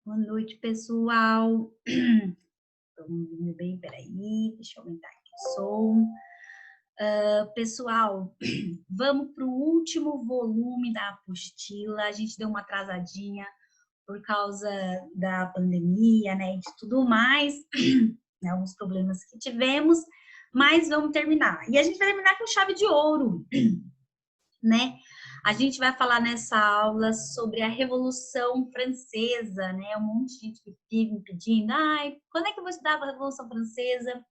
Boa noite, pessoal. Estão ouvindo bem? Peraí, deixa eu aumentar aqui o som. Pessoal, vamos para o último volume da apostila. A gente deu uma atrasadinha por causa da pandemia, né, e de tudo mais, né, alguns problemas que tivemos, mas vamos terminar. E a gente vai terminar com chave de ouro, né? A gente vai falar nessa aula sobre a Revolução Francesa, né? Um monte de gente que fica me pedindo, ai, quando é que eu vou estudar a Revolução Francesa?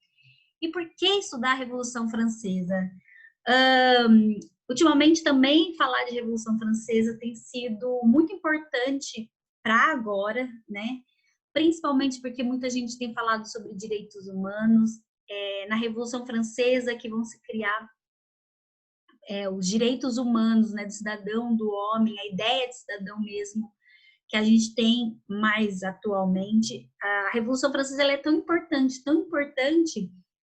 E por que estudar a Revolução Francesa? Ultimamente também falar de Revolução Francesa tem sido muito importante para agora, né? Principalmente porque muita gente tem falado sobre direitos humanos, na Revolução Francesa que vão se criar os direitos humanos, né, do cidadão, do homem, a ideia de cidadão mesmo, que a gente tem mais atualmente. A Revolução Francesa ela é tão importante,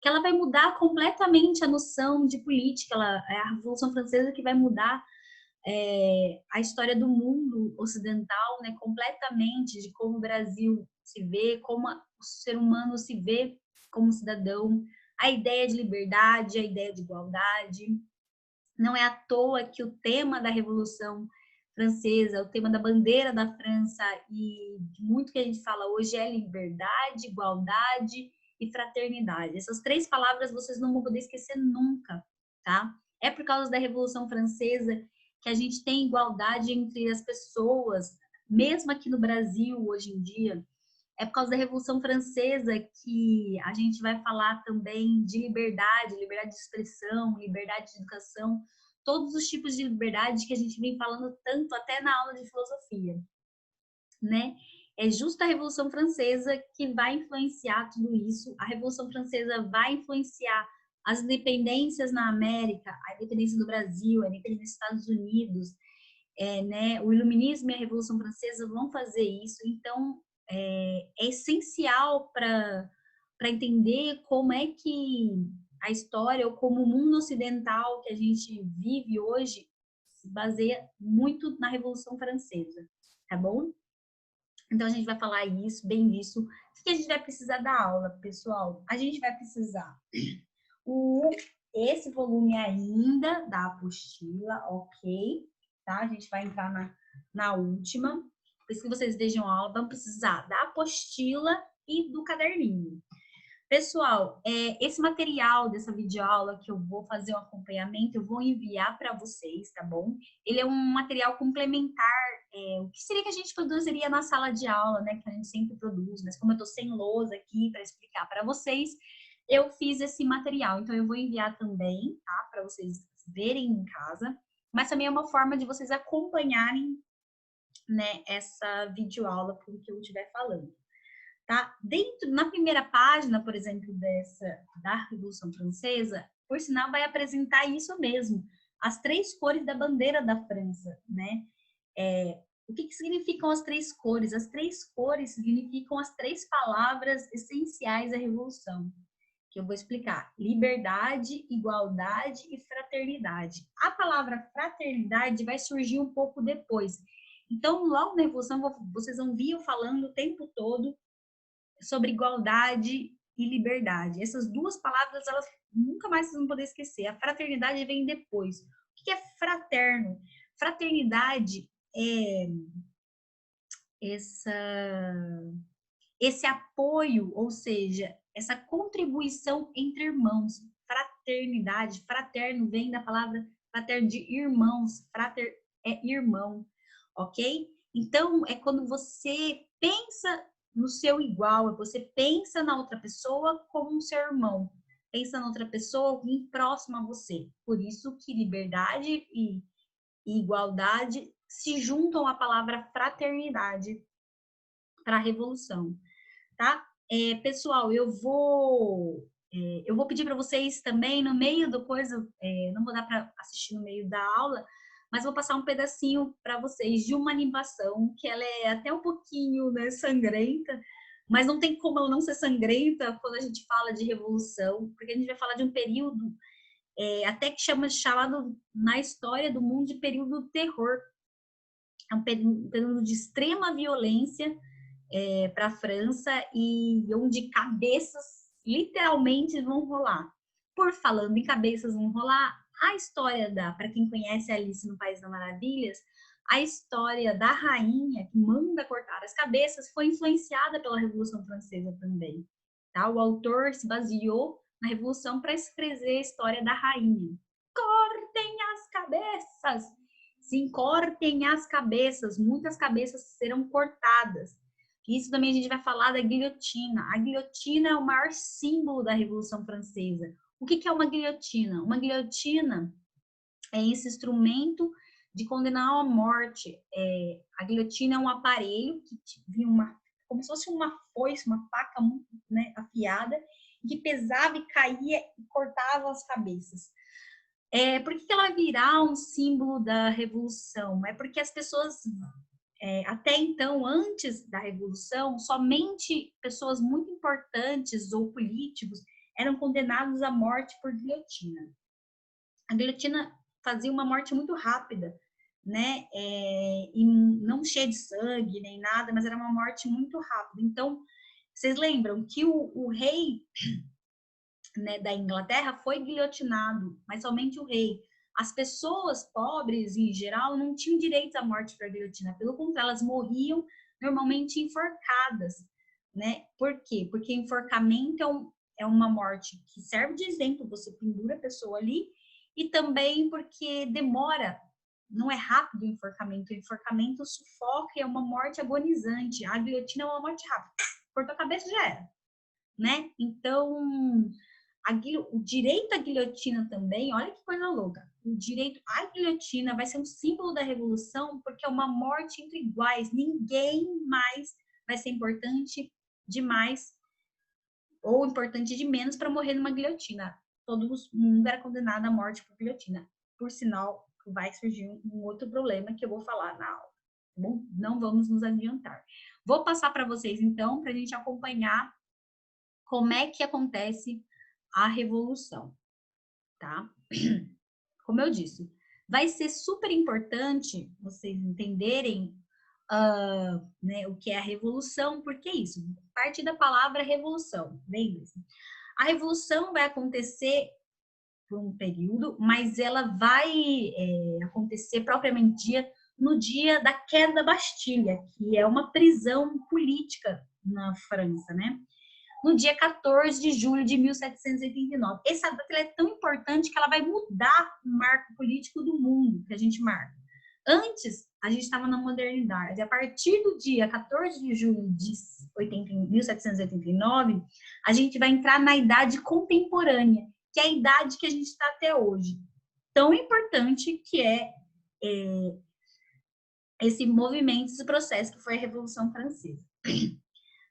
que ela vai mudar completamente a noção de política. Ela, é a Revolução Francesa que vai mudar a história do mundo ocidental, né, completamente, de como o Brasil se vê, como o ser humano se vê como cidadão, a ideia de liberdade, a ideia de igualdade. Não é à toa que o tema da Revolução Francesa, o tema da bandeira da França e muito que a gente fala hoje é liberdade, igualdade e fraternidade. Essas três palavras vocês não vão poder esquecer nunca, tá? É por causa da Revolução Francesa que a gente tem igualdade entre as pessoas, mesmo aqui no Brasil hoje em dia. É por causa da Revolução Francesa que a gente vai falar também de liberdade, liberdade de expressão, liberdade de educação, todos os tipos de liberdade que a gente vem falando tanto até na aula de filosofia, né? É justo a Revolução Francesa que vai influenciar tudo isso. A Revolução Francesa vai influenciar as independências na América, a independência do Brasil, a independência dos Estados Unidos, né? O Iluminismo e a Revolução Francesa vão fazer isso. Então, é essencial para entender como é que a história ou como o mundo ocidental que a gente vive hoje se baseia muito na Revolução Francesa, tá bom? Então, a gente vai falar isso, bem disso. O que a gente vai precisar da aula, pessoal? A gente vai precisar o, esse volume ainda da apostila, ok? Tá? A gente vai entrar na última. Por isso que vocês vejam a aula, vão precisar da apostila e do caderninho. Pessoal, esse material dessa videoaula que eu vou fazer o acompanhamento, eu vou enviar para vocês, tá bom? Ele é um material complementar, o que seria que a gente produziria na sala de aula, né? Que a gente sempre produz, mas como eu tô sem lousa aqui para explicar para vocês, eu fiz esse material. Então, eu vou enviar também, tá? Para vocês verem em casa, mas também é uma forma de vocês acompanharem, né, essa videoaula com o que eu estiver falando. Tá? Na primeira página, por exemplo, da Revolução Francesa, por sinal, vai apresentar isso mesmo, as três cores da bandeira da França, né? O que significam as três cores? As três cores significam as três palavras essenciais da Revolução, que eu vou explicar: liberdade, igualdade e fraternidade. A palavra fraternidade vai surgir um pouco depois. Então, logo na Revolução, vocês vão vir eu falando o tempo todo sobre igualdade e liberdade. Essas duas palavras, elas nunca mais vocês vão poder esquecer. A fraternidade vem depois. O que é fraterno? Fraternidade é esse apoio, ou seja, essa contribuição entre irmãos. Fraternidade, fraterno vem da palavra fraterno de irmãos, frater é irmão, ok? Então, é quando você pensa no seu igual, você pensa na outra pessoa como um seu irmão, pensa na outra pessoa alguém próximo a você. Por isso que liberdade e igualdade se juntam à palavra fraternidade para a revolução, tá? Pessoal, eu vou pedir para vocês também, no meio do coisa, não vou dar para assistir no meio da aula, mas vou passar um pedacinho para vocês de uma animação que ela é até um pouquinho, né, sangrenta, mas não tem como ela não ser sangrenta quando a gente fala de revolução, porque a gente vai falar de um período até que chamado na história do mundo de período do terror. É um período de extrema violência, para a França e onde cabeças literalmente vão rolar. Por falando em cabeças vão rolar, a história para quem conhece Alice no País das Maravilhas, a história da rainha que manda cortar as cabeças foi influenciada pela Revolução Francesa também. Tá? O autor se baseou na Revolução para escrever a história da rainha. Cortem as cabeças! Sim, cortem as cabeças. Muitas cabeças serão cortadas. Isso também a gente vai falar da guilhotina. A guilhotina é o maior símbolo da Revolução Francesa. O que é uma guilhotina? Uma guilhotina é esse instrumento de condenar à morte. A guilhotina é um aparelho que vinha como se fosse uma foice, uma faca, né, afiada, que pesava e caía e cortava as cabeças. Por que ela virá um símbolo da Revolução? É porque as pessoas, até então, antes da Revolução, somente pessoas muito importantes ou políticos eram condenados à morte por guilhotina. A guilhotina fazia uma morte muito rápida, né? E não cheia de sangue nem nada, mas era uma morte muito rápida. Então, vocês lembram que o rei, né, da Inglaterra foi guilhotinado, mas somente o rei. As pessoas pobres, em geral, não tinham direito à morte por guilhotina. Pelo contrário, elas morriam normalmente enforcadas, né? Por quê? Porque enforcamento é uma morte que serve de exemplo, você pendura a pessoa ali, e também porque demora, não é rápido o enforcamento sufoca e é uma morte agonizante. A guilhotina é uma morte rápida, cortou a cabeça já era, né? Então, o direito à guilhotina também, olha que coisa louca, o direito à guilhotina vai ser um símbolo da revolução porque é uma morte entre iguais, ninguém mais vai ser importante demais ou importante de menos para morrer numa guilhotina. Todo mundo era condenado à morte por guilhotina. Por sinal, vai surgir um outro problema que eu vou falar na aula. Bom, não vamos nos adiantar. Vou passar para vocês, então, para a gente acompanhar como é que acontece a revolução, tá? Como eu disse, vai ser super importante vocês entenderem né, o que é a revolução, porque é isso, parte da palavra revolução, lembre-se. A revolução vai acontecer por um período, mas ela vai acontecer propriamente no dia da queda da Bastilha, que é uma prisão política na França, né? No dia 14 de julho de 1789. Essa data é tão importante que ela vai mudar o marco político do mundo que a gente marca. Antes, a gente estava na modernidade. A partir do dia 14 de julho de 1789, a gente vai entrar na idade contemporânea, que é a idade que a gente está até hoje. Tão importante que é esse movimento, esse processo que foi a Revolução Francesa,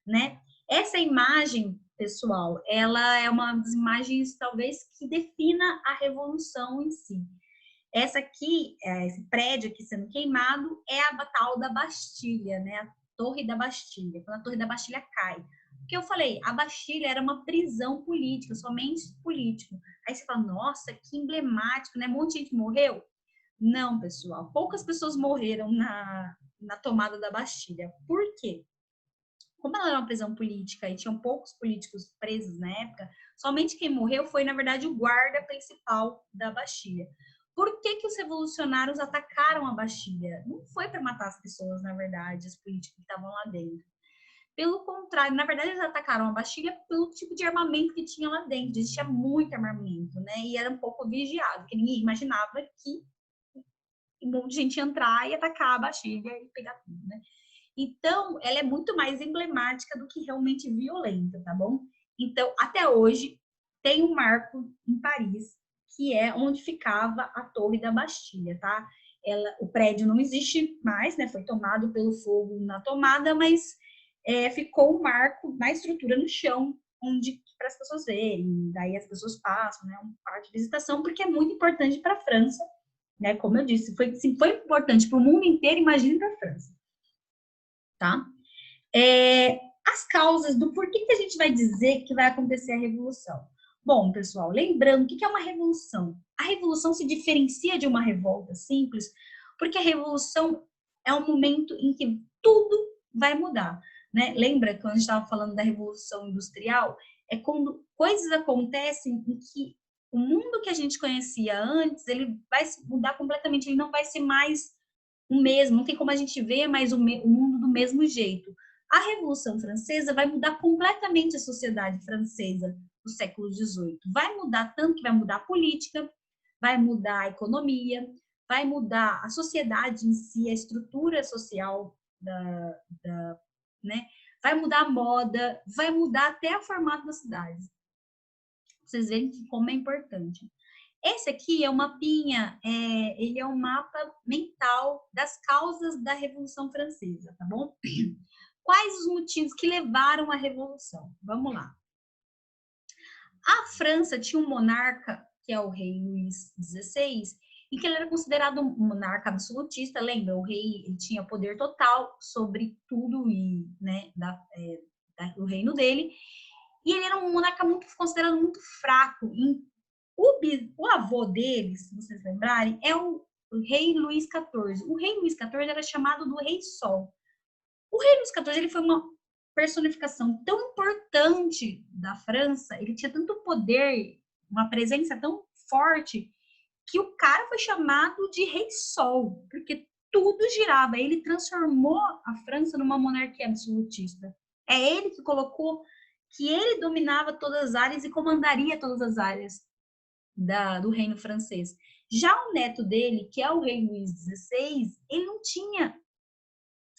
né? Essa imagem, pessoal, ela é uma das imagens, talvez, que defina a revolução em si. Essa aqui, esse prédio aqui sendo queimado, é a tal da Bastilha, né? A Torre da Bastilha, quando a Torre da Bastilha cai. Porque eu falei, a Bastilha era uma prisão política, somente político. Aí você fala, nossa, que emblemático, né? Um monte de gente morreu. Não, pessoal, poucas pessoas morreram na tomada da Bastilha. Por quê? Como ela era uma prisão política e tinham poucos políticos presos na época, somente quem morreu foi, na verdade, o guarda principal da Bastilha. Por que os revolucionários atacaram a Bastilha? Não foi para matar as pessoas, na verdade, os políticos que estavam lá dentro. Pelo contrário, na verdade, eles atacaram a Bastilha pelo tipo de armamento que tinha lá dentro. Existia muito armamento, né? E era um pouco vigiado, porque ninguém imaginava que um monte de gente ia entrar e atacar a Bastilha e pegar tudo, né? Então, ela é muito mais emblemática do que realmente violenta, tá bom? Então, até hoje, tem um marco em Paris, que é onde ficava a Torre da Bastilha, tá? O prédio não existe mais, né? Foi tomado pelo fogo na tomada, mas ficou um marco na estrutura no chão, onde para as pessoas verem, daí as pessoas passam, né? Um parque de visitação, porque é muito importante para a França, né? Como eu disse, foi importante para o mundo inteiro, imagine para a França. Tá? As causas do porquê que a gente vai dizer que vai acontecer a revolução. Bom, pessoal, lembrando, o que é uma revolução? A revolução se diferencia de uma revolta simples, porque a revolução é um momento em que tudo vai mudar. né? Lembra quando a gente estava falando da Revolução Industrial? É quando coisas acontecem em que o mundo que a gente conhecia antes, ele vai se mudar completamente, ele não vai ser mais o mesmo, não tem como a gente ver mais o mundo do mesmo jeito. A Revolução Francesa vai mudar completamente a sociedade francesa do século XVIII. Vai mudar tanto que vai mudar a política, vai mudar a economia, vai mudar a sociedade em si, a estrutura social né? Vai mudar a moda, vai mudar até o formato das cidades. Vocês veem como é importante. Esse aqui é um mapinha, ele é um mapa mental das causas da Revolução Francesa, tá bom? Quais os motivos que levaram à Revolução? Vamos lá. A França tinha um monarca, que é o rei Luís XVI, e que ele era considerado um monarca absolutista. Lembra, o rei ele tinha poder total sobre tudo e, né, do reino dele. E ele era um monarca muito considerado muito fraco. O avô dele, se vocês lembrarem, é o rei Luís XIV. O rei Luís XIV era chamado do Rei Sol. O rei Luís XIV ele foi uma personificação tão importante da França, ele tinha tanto poder, uma presença tão forte, que o cara foi chamado de Rei Sol, porque tudo girava. Ele transformou a França numa monarquia absolutista. É ele que colocou que ele dominava todas as áreas e comandaria todas as áreas do reino francês. Já o neto dele, que é o rei Luís XVI, ele não tinha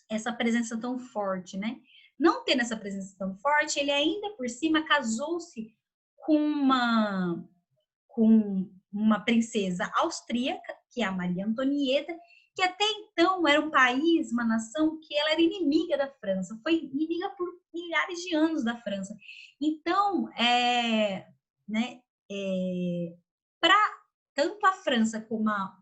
essa presença tão forte, né? Não tendo essa presença tão forte, ele ainda por cima casou-se com uma princesa austríaca, que é a Maria Antonieta, que até então era um país, uma nação que ela era inimiga da França, foi inimiga por milhares de anos da França. Então, né, para tanto a França como a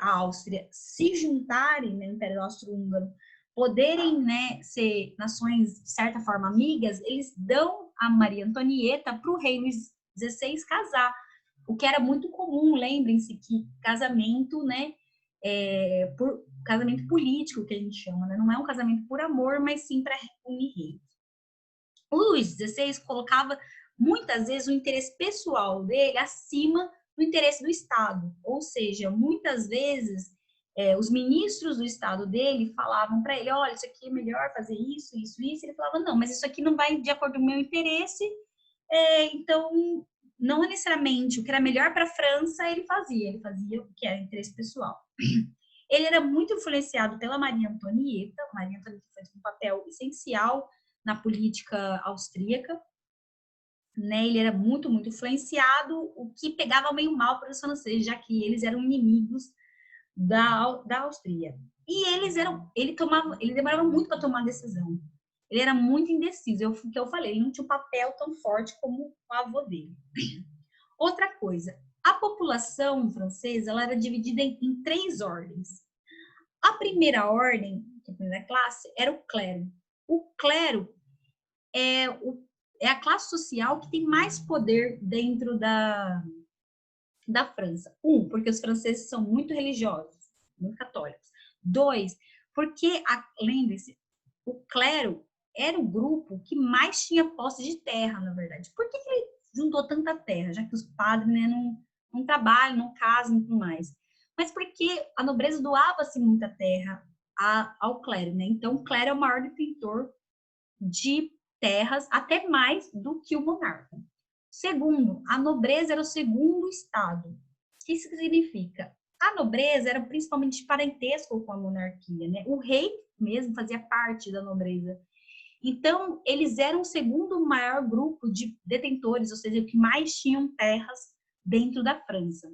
Áustria se juntarem, né, o Império Austro-Húngaro, poderem, né, ser nações, de certa forma, amigas, eles dão a Maria Antonieta para o rei Luís XVI casar, o que era muito comum. Lembrem-se que casamento, né, por casamento político, que a gente chama, né, não é um casamento por amor, mas sim para unir reis. O Luís XVI colocava muitas vezes o interesse pessoal dele acima do interesse do Estado, ou seja, muitas vezes os ministros do Estado dele falavam para ele, olha, isso aqui é melhor fazer isso, isso, isso, ele falava, não, mas isso aqui não vai de acordo com o meu interesse, então não necessariamente o que era melhor para a França ele fazia o que era interesse pessoal. Ele era muito influenciado pela Maria Antonieta fez um papel essencial na política austríaca, né? Ele era muito, muito influenciado, o que pegava meio mal para os franceses, já que eles eram inimigos da Áustria. E ele demorava muito para tomar decisão. Ele era muito indeciso, que eu falei, ele não tinha um papel tão forte como o avô dele. Outra coisa, a população francesa ela era dividida em 3 ordens. A primeira ordem, a primeira classe, era o clero. O clero é a classe social que tem mais poder dentro da França. Porque os franceses são muito religiosos, muito católicos. 2, porque, lembre-se, o clero era o grupo que mais tinha posse de terra, na verdade. Por que ele juntou tanta terra? Já que os padres, né, não trabalham, não casam e tudo mais. Mas porque a nobreza doava-se muita terra ao clero, né? Então, o clero é o maior detentor de terras, até mais do que o monarca. Segundo, a nobreza era o segundo estado. O que isso significa? A nobreza era principalmente parentesco com a monarquia, né? O rei mesmo fazia parte da nobreza. Então, eles eram o segundo maior grupo de detentores, ou seja, que mais tinham terras dentro da França,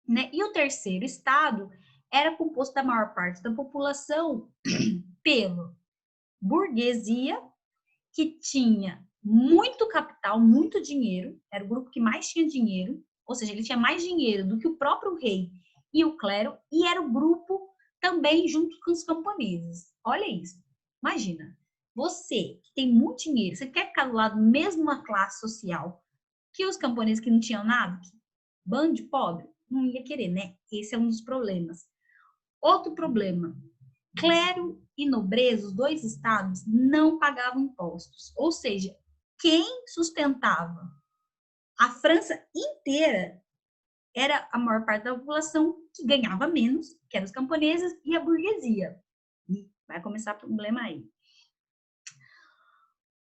né? E o terceiro estado era composto da maior parte da população pela burguesia, que tinha muito capital, muito dinheiro, era o grupo que mais tinha dinheiro, ou seja, ele tinha mais dinheiro do que o próprio rei e o clero, e era o grupo também junto com os camponeses. Olha isso, imagina, você que tem muito dinheiro, você quer ficar do lado mesmo uma classe social que os camponeses que não tinham nada, bando de pobre, não ia querer, né? Esse é um dos problemas. Outro problema, Clero e nobreza, os dois estados, não pagavam impostos. Ou seja, quem sustentava a França inteira era a maior parte da população que ganhava menos, que eram os camponeses e a burguesia. E vai começar o problema aí.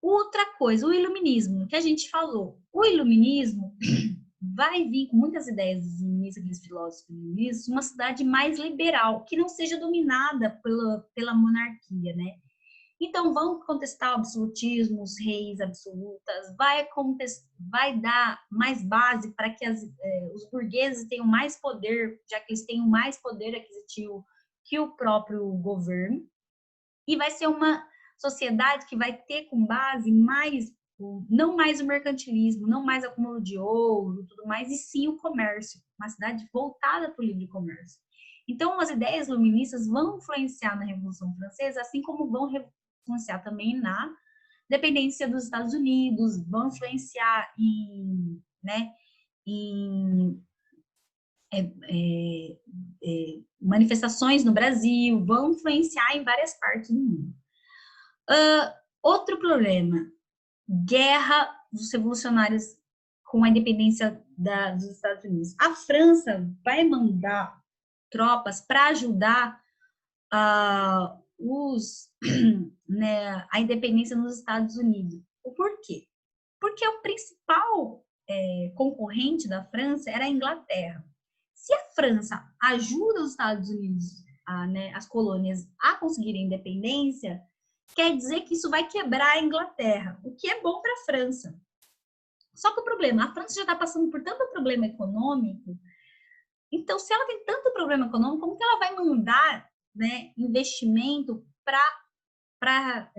Outra coisa, o iluminismo, que a gente falou. O iluminismo vai vir com muitas ideias dos iluministas, aqueles filósofos iluministas, uma cidade mais liberal, que não seja dominada pela monarquia, né? Então, vão contestar o absolutismo, os reis absolutas, vai dar mais base para que os burgueses tenham mais poder, já que eles têm mais poder aquisitivo que o próprio governo, e vai ser uma sociedade que vai ter com base não mais o mercantilismo, não mais acúmulo de ouro, tudo mais, e sim o comércio, uma cidade voltada para o livre comércio. Então, as ideias iluministas vão influenciar na Revolução Francesa, assim como vão influenciar também na dependência dos Estados Unidos, vão influenciar em manifestações no Brasil, vão influenciar em várias partes do mundo. Outro problema, guerra dos revolucionários com a independência dos Estados Unidos. A França vai mandar tropas para ajudar a independência nos Estados Unidos. O porquê? Porque o principal concorrente da França era a Inglaterra. Se a França ajuda os Estados Unidos, as colônias, a conseguirem independência, quer dizer que isso vai quebrar a Inglaterra, o que é bom para a França. Só que o problema, a França já está passando por tanto problema econômico, então se ela tem tanto problema econômico, como que ela vai mandar investimento para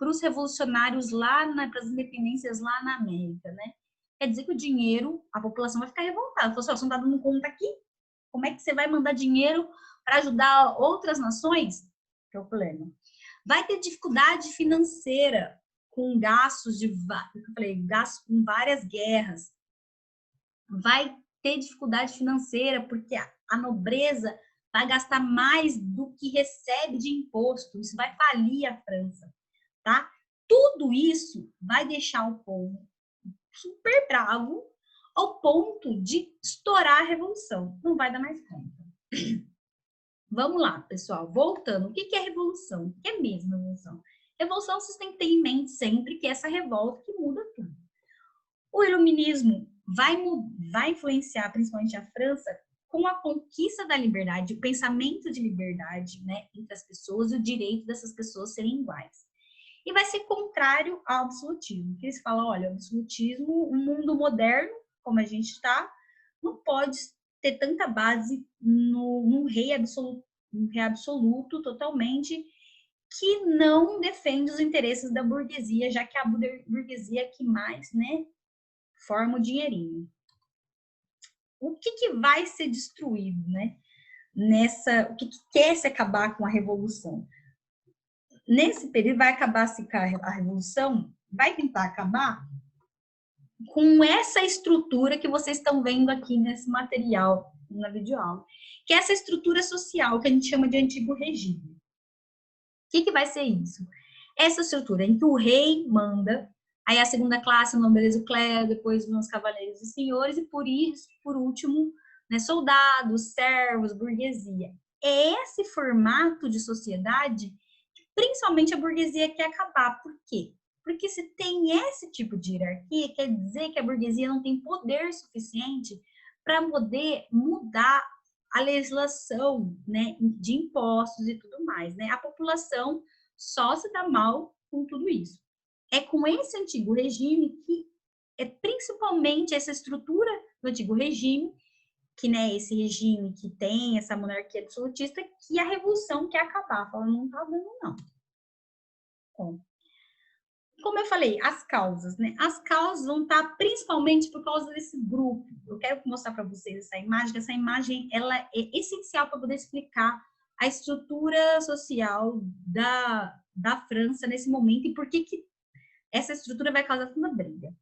os revolucionários para as independências lá na América, né? Quer dizer que o dinheiro, a população vai ficar revoltada. Você não está dando conta aqui? Como é que você vai mandar dinheiro para ajudar outras nações? Problema. Vai ter dificuldade financeira com gastos gastos com várias guerras. Vai ter dificuldade financeira porque a nobreza vai gastar mais do que recebe de imposto. Isso vai falir a França, tá? Tudo isso vai deixar o povo super bravo ao ponto de estourar a revolução. Não vai dar mais conta. Vamos lá, pessoal. Voltando. O que é revolução? O que é mesmo revolução? Revolução, vocês têm que ter em mente sempre que é essa revolta que muda tudo. O iluminismo vai influenciar principalmente a França com a conquista da liberdade, o pensamento de liberdade, entre as pessoas e o direito dessas pessoas serem iguais. E vai ser contrário ao absolutismo, que eles falam, olha, o absolutismo, um mundo moderno, como a gente está, não pode ter tanta base num rei absoluto totalmente, que não defende os interesses da burguesia, já que é a burguesia que mais, forma o dinheirinho. O que vai ser destruído, o que quer se acabar com a revolução? Nesse período vai acabar a revolução, vai tentar acabar com essa estrutura que vocês estão vendo aqui nesse material, na videoaula, que é essa estrutura social que a gente chama de antigo regime. O que vai ser isso? Essa estrutura em que o rei manda, aí a segunda classe, a nobreza, o clero, depois vão os cavaleiros e senhores, e por último, soldados, servos, burguesia. É esse formato de sociedade que principalmente a burguesia quer acabar. Por quê? Porque se tem esse tipo de hierarquia, quer dizer que a burguesia não tem poder suficiente para poder mudar a legislação, de impostos e tudo mais, A população só se dá mal com tudo isso. É com esse antigo regime que é principalmente essa estrutura do antigo regime, que esse regime que tem essa monarquia absolutista, que a revolução quer acabar. Fala, não tá dando, não. Bom, como eu falei, as causas, As causas vão estar principalmente por causa desse grupo. Eu quero mostrar para vocês essa imagem, que essa imagem ela é essencial para poder explicar a estrutura social da França nesse momento e por que essa estrutura vai causar tanta briga.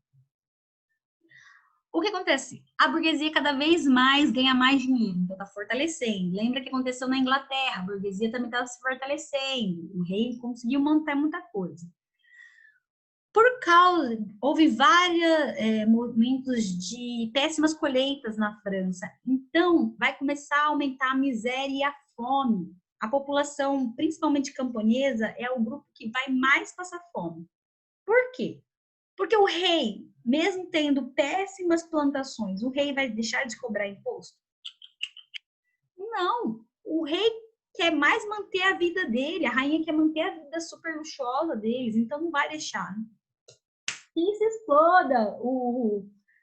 O que acontece? A burguesia cada vez mais ganha mais dinheiro, então está fortalecendo. Lembra que aconteceu na Inglaterra, a burguesia também estava se fortalecendo, o rei conseguiu montar muita coisa. Houve vários momentos de péssimas colheitas na França, então vai começar a aumentar a miséria e a fome. A população, principalmente camponesa, é o grupo que vai mais passar fome. Por quê? Porque o rei, mesmo tendo péssimas plantações, o rei vai deixar de cobrar imposto? Não, o rei quer mais manter a vida dele, a rainha quer manter a vida super luxuosa deles, então não vai deixar. E se exploda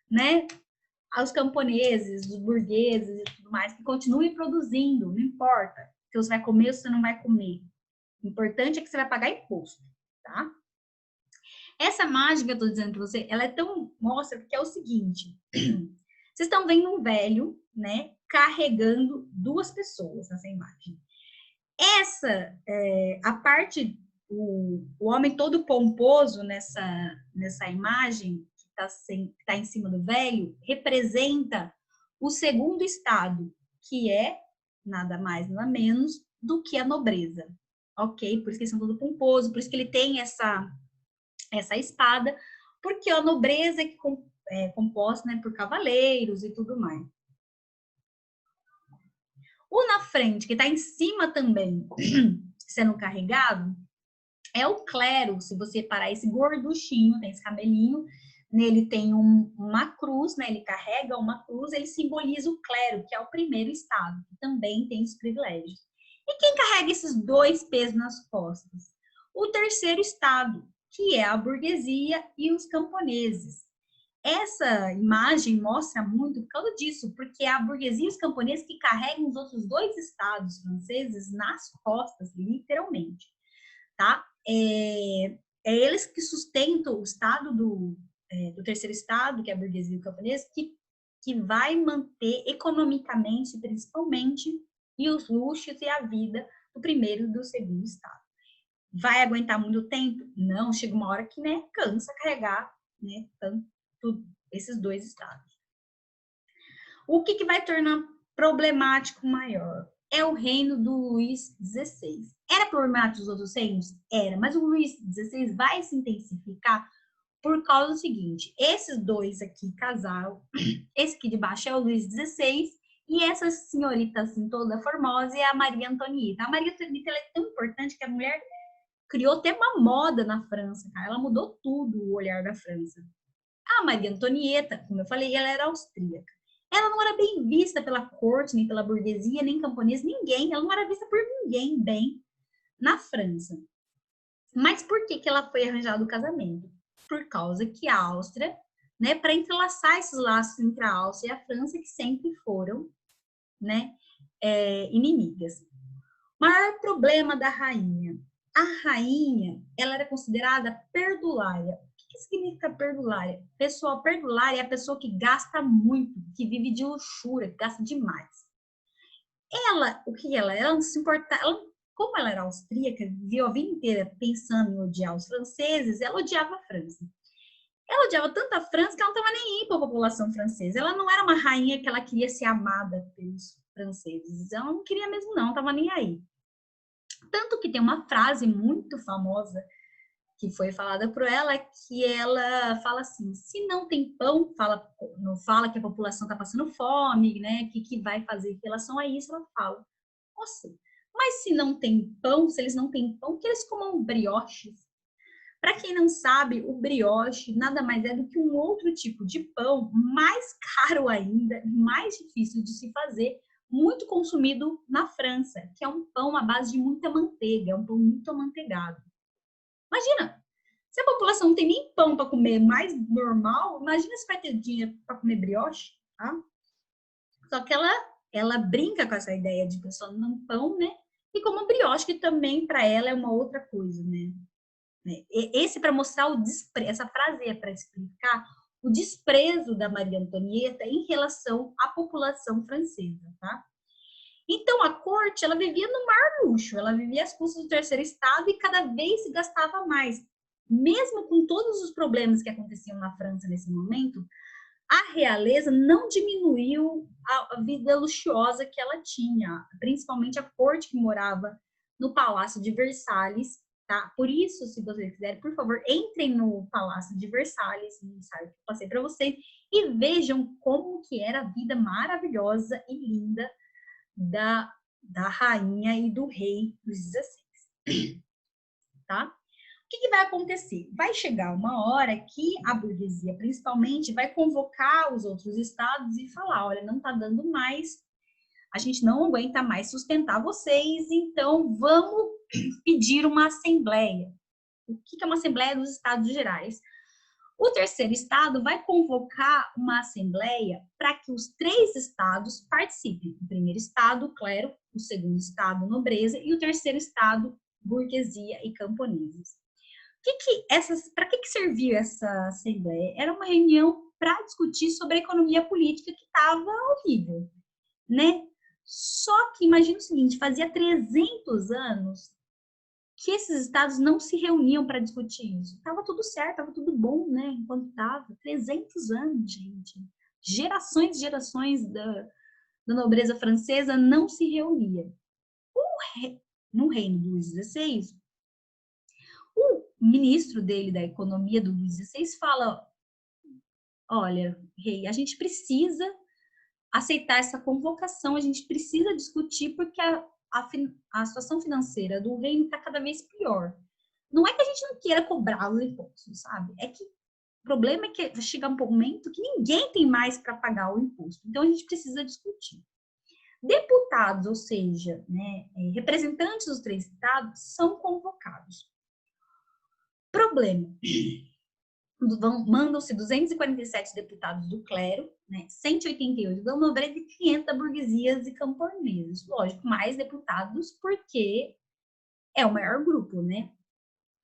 né, os camponeses, os burgueses e tudo mais, que continue produzindo, não importa se você vai comer ou se você não vai comer. O importante é que você vai pagar imposto, tá? Essa mágica que eu tô dizendo pra você, ela é tão... Mostra, porque é o seguinte. Vocês estão vendo um velho, né, carregando duas pessoas nessa imagem. A parte, o homem todo pomposo nessa imagem, que tá em cima do velho, representa o segundo estado, que é nada mais, nada menos do que a nobreza. Ok? Por isso que eles são todo pomposo, por isso que ele tem essa espada, porque a nobreza é composta, né, por cavaleiros e tudo mais. O na frente, que está em cima também, sendo carregado, é o clero. Se você parar esse gorduchinho, tem esse cabelinho, nele tem uma cruz, né? Ele carrega uma cruz, ele simboliza o clero, que é o primeiro estado, que também tem os privilégios. E quem carrega esses dois pesos nas costas? O terceiro estado, que é a burguesia e os camponeses. Essa imagem mostra muito por causa disso, porque é a burguesia e os camponeses que carregam os outros dois estados franceses nas costas, literalmente, tá? É eles que sustentam o estado do terceiro estado, que é a burguesia e o camponês, que vai manter economicamente, principalmente, e os luxos e a vida do primeiro e do segundo estado. Vai aguentar muito tempo? Não, chega uma hora que, né, cansa carregar, né, tanto esses dois estados. O que vai tornar problemático maior? É o reino do Luís XVI. Era problemático os outros reinos? Era, mas o Luís XVI vai se intensificar por causa do seguinte: esses dois aqui casaram, esse aqui de baixo é o Luís XVI, e essa senhorita assim toda formosa é a Maria Antonieta. A Maria Antonieta ela é tão importante que a mulher criou até uma moda na França, cara. Ela mudou tudo o olhar da França. A Maria Antonieta, como eu falei, ela era austríaca. Ela não era bem vista pela corte, nem pela burguesia, nem camponês, ninguém. Ela não era vista por ninguém bem na França. Mas por que ela foi arranjada o casamento? Por causa que a Áustria, né, para entrelaçar esses laços entre a Áustria e a França, que sempre foram, né, inimigas. O maior problema da rainha. A rainha, ela era considerada perdulária. O que significa perdulária? Pessoa perdulária é a pessoa que gasta muito, que vive de luxúria, que gasta demais. Ela não se importa, como ela era austríaca, viveu a vida inteira pensando em odiar os franceses, ela odiava a França. Ela odiava tanto a França que ela não estava nem aí para a população francesa. Ela não era uma rainha que ela queria ser amada pelos franceses. Ela não queria mesmo, não estava nem aí. Tanto que tem uma frase muito famosa que foi falada por ela, que ela fala assim: se não tem pão, não fala que a população está passando fome, né? Que vai fazer em relação a isso? Ela fala: nossa, mas se não tem pão, se eles não têm pão, que eles comam brioches. Para quem não sabe, o brioche nada mais é do que um outro tipo de pão, mais caro ainda, mais difícil de se fazer, muito consumido na França, que é um pão à base de muita manteiga, é um pão muito amanteigado. Imagina, se a população não tem nem pão para comer mais normal, imagina se vai ter dinheiro para comer brioche, tá? Só que ela brinca com essa ideia de pessoa não pão, né? E como brioche, que também para ela é uma outra coisa, né? Esse para mostrar o desprezo, essa frase é para explicar o desprezo da Maria Antonieta em relação à população francesa, tá? Então a corte, ela vivia no maior luxo, ela vivia às custas do terceiro estado e cada vez se gastava mais. Mesmo com todos os problemas que aconteciam na França nesse momento, a realeza não diminuiu a vida luxuosa que ela tinha, principalmente a corte que morava no Palácio de Versalhes, tá? Por isso, se vocês quiserem, por favor, entrem no Palácio de Versalhes, no site que eu passei para vocês, e vejam como que era a vida maravilhosa e linda da rainha e do rei dos 16, tá? O que vai acontecer? Vai chegar uma hora que a burguesia, principalmente, vai convocar os outros estados e falar, olha, não está dando mais, a gente não aguenta mais sustentar vocês, então vamos pedir uma assembleia. O que é uma assembleia dos estados gerais? O terceiro estado vai convocar uma assembleia para que os 3 estados participem. O primeiro estado, clero, o segundo estado, nobreza, e o terceiro estado, burguesia e camponeses. Para que serviu essa assembleia? Era uma reunião para discutir sobre a economia política que estava horrível, né? Só que imagina o seguinte, fazia 300 anos que esses estados não se reuniam para discutir isso. Tava tudo certo, estava tudo bom, né? Enquanto estava 300 anos, gente. Gerações e gerações da nobreza francesa não se reunia. No reino do Luís XVI, o ministro dele da economia do Luís XVI fala, olha, rei, a gente precisa aceitar essa convocação, a gente precisa discutir porque a situação financeira do reino está cada vez pior. Não é que a gente não queira cobrar os impostos, sabe? É que o problema é que vai chegar um momento que ninguém tem mais para pagar o imposto. Então, a gente precisa discutir. Deputados, ou seja, né, representantes dos 3 estados, são convocados. Problema. Mandam-se 247 deputados do clero, né, 188 da nobreza e 500 da burguesia e camponeses. Lógico, mais deputados porque é o maior grupo, né?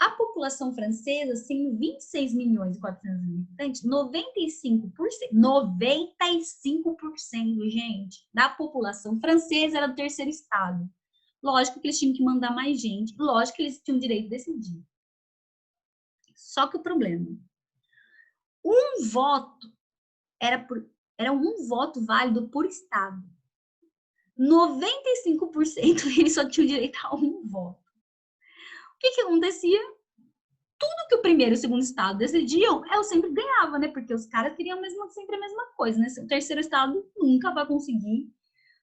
A população francesa, sendo 26 milhões e 400 mil habitantes, 95%, gente, da população francesa era do terceiro estado. Lógico que eles tinham que mandar mais gente, lógico que eles tinham direito de decidir. Só que o problema, um voto era um voto válido por estado. 95% eles só tinham direito a um voto. O que acontecia? Tudo que o primeiro e o segundo estado decidiam, eu sempre ganhava, né? Porque os caras queriam sempre a mesma coisa, né? O terceiro estado nunca vai conseguir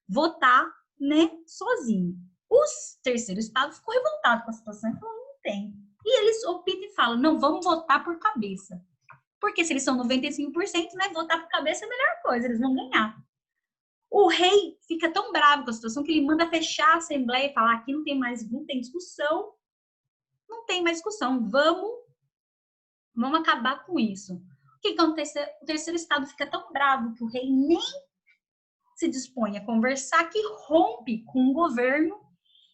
votar, né, sozinho. Os terceiros estados ficou revoltados com a situação e falaram, não tem. E eles optam e falam, não, vamos votar por cabeça. Porque se eles são 95%, né, votar por cabeça é a melhor coisa, eles vão ganhar. O rei fica tão bravo com a situação que ele manda fechar a assembleia e falar, aqui não tem discussão, não tem mais discussão, vamos acabar com isso. O que acontece? O terceiro estado fica tão bravo que o rei nem se dispõe a conversar que rompe com o governo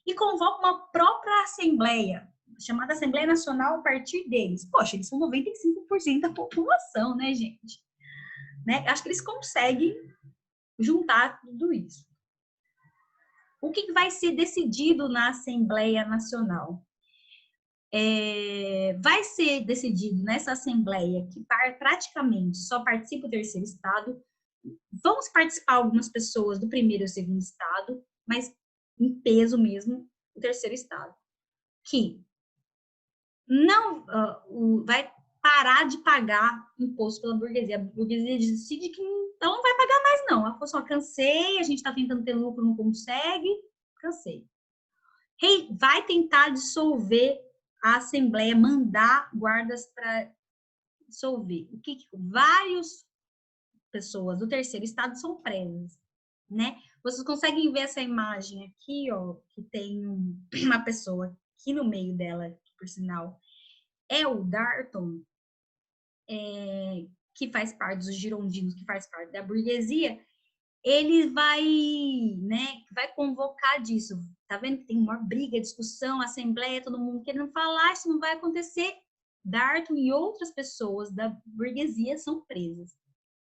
e convoca uma própria assembleia, chamada Assembleia Nacional a partir deles. Poxa, eles são 95% da população, né, gente? Né? Acho que eles conseguem juntar tudo isso. O que vai ser decidido na Assembleia Nacional? Vai ser decidido nessa Assembleia que praticamente só participa o terceiro estado. Vamos participar algumas pessoas do primeiro e segundo estado, mas em peso mesmo o terceiro estado, que não vai parar de pagar imposto pela burguesia. A burguesia decide que ela não vai pagar mais, não. Ela falou só, cansei, a gente está tentando ter lucro, não consegue, cansei. Rei vai tentar dissolver a Assembleia, mandar guardas para dissolver. Várias pessoas do terceiro estado são presas, né? Vocês conseguem ver essa imagem aqui, ó, que tem uma pessoa aqui no meio dela, que, por sinal, é o Darton, que faz parte dos girondinos, que faz parte da burguesia. Ele vai convocar disso. Tá vendo que tem uma briga, discussão, assembleia, todo mundo querendo falar, isso não vai acontecer. Darton e outras pessoas da burguesia são presas,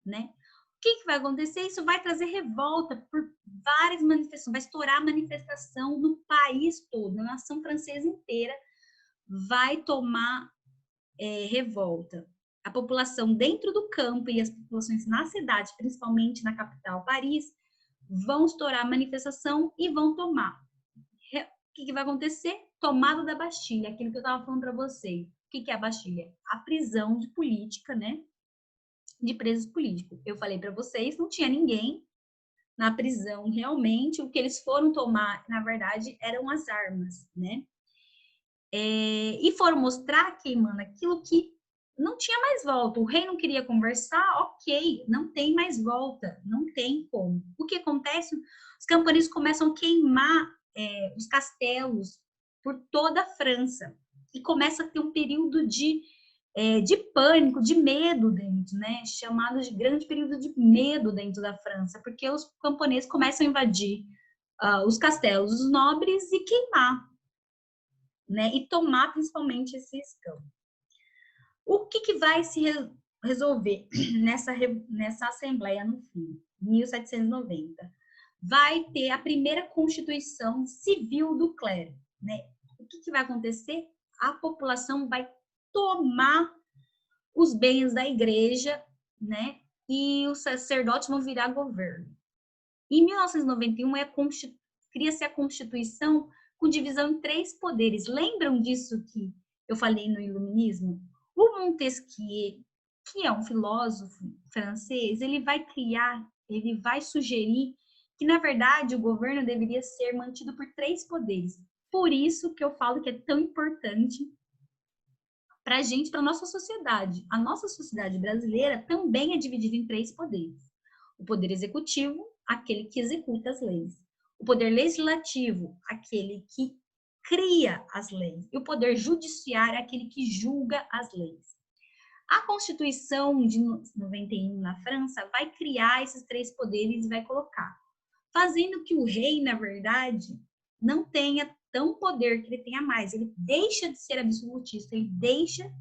né? O que vai acontecer? Isso vai trazer revolta por várias manifestações, vai estourar manifestação no país todo, na nação francesa inteira vai tomar revolta. a população dentro do campo e as populações na cidade, principalmente na capital, Paris, vão estourar a manifestação e vão tomar. O que vai acontecer? Tomada da Bastilha, aquilo que eu estava falando para vocês. O que é a Bastilha? A prisão de política, né? De presos políticos. Eu falei para vocês, não tinha ninguém na prisão realmente. O que eles foram tomar, na verdade, eram as armas, né? E foram mostrar, queimando aquilo que não tinha mais volta. O rei não queria conversar, ok, não tem mais volta, não tem como. O que acontece? Os camponeses começam a queimar os castelos por toda a França e começa a ter um período de pânico, de medo dentro, né? Chamado de grande período de medo dentro da França, porque os camponeses começam a invadir os castelos dos nobres e queimar, né? E tomar principalmente esses campos. O que vai se resolver nessa Assembleia no fim, 1790? Vai ter a primeira Constituição Civil do Clero, né? O que vai acontecer? A população vai tomar os bens da igreja, né? E os sacerdotes vão virar governo. Em 1991 cria-se a Constituição com divisão em 3 poderes. Lembram disso que eu falei no Iluminismo? O Montesquieu, que é um filósofo francês, ele vai sugerir que, na verdade, o governo deveria ser mantido por 3 poderes. Por isso que eu falo que é tão importante para a gente, para a nossa sociedade. A nossa sociedade brasileira também é dividida em 3 poderes. O poder executivo, aquele que executa as leis. O poder legislativo, aquele que cria as leis. E o poder judiciário, aquele que julga as leis. A Constituição de 91 na França vai criar esses 3 poderes e vai colocar, fazendo que o rei, na verdade, não tenha tão poder que ele tenha mais. Ele deixa de ser absolutista, ele deixa